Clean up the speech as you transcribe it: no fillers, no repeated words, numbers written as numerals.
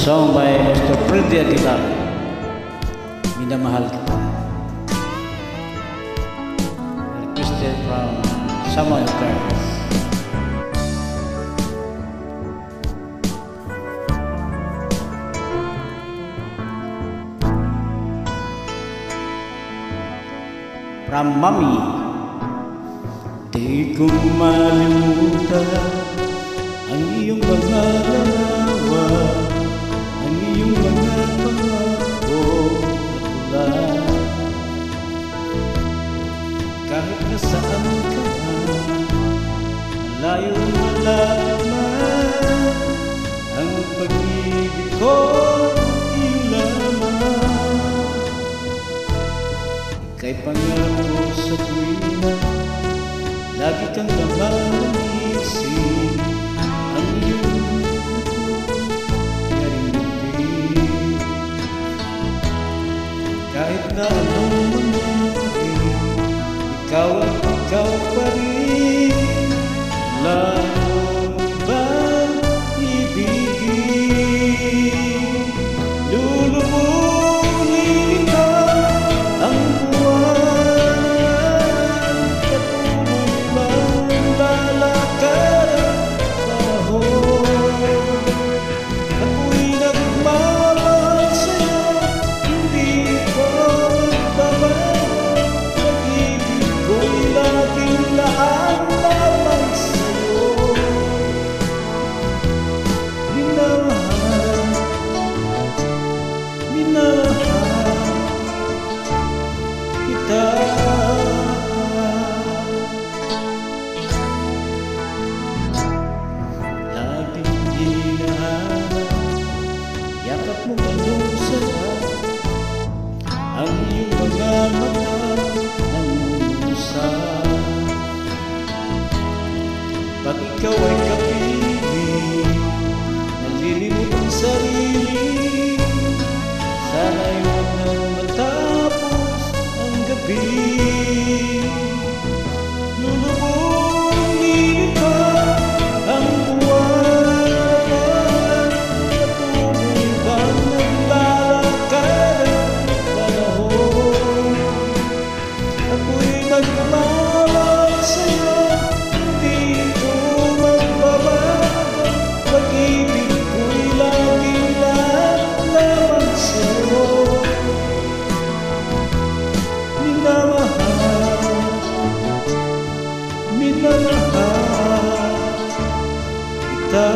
Song by Mr. Freddy Aguilar, Minamahal Kita. Requested from someone who cares. From Mami. Di ko malimutan ang iyong mga larawan, ang iyong mga pangako na tula. Kahit nasaan ka malayo malapit man, ang pag-ibig ko iyong lamang. Ika'y pangako sa tuwina, lagi kang namamanisip, ang iyong narinig. Kahit na anong mangyari, ikaw at ikaw pa rin, lalong ibang ibigin. Lulubugin ka ang buwan, patuloy mang lalakad ang panahon. Ako'y nagmamahal sa'yo, hindi ko magbabago. Pag-ibig ko'y laging laan lamang sa'yo. Minamahal, minamahal kita. Laging hinahanap, yakap mo anong sarap, ang iyong mga mata nangungusap. Pag ikaw ay kapiling, nalilimot ang sarili, sana'y huwag nang matapos ang gabi. Lulubugin ka ang buwan, patuloy bang naglalakad ang panahon. Ako'y magmamahal sa'yo, hindi ko magbabago. Pag-ibig ko'y laging lahat lamang sa'yo. Minamahal, minamahal kita.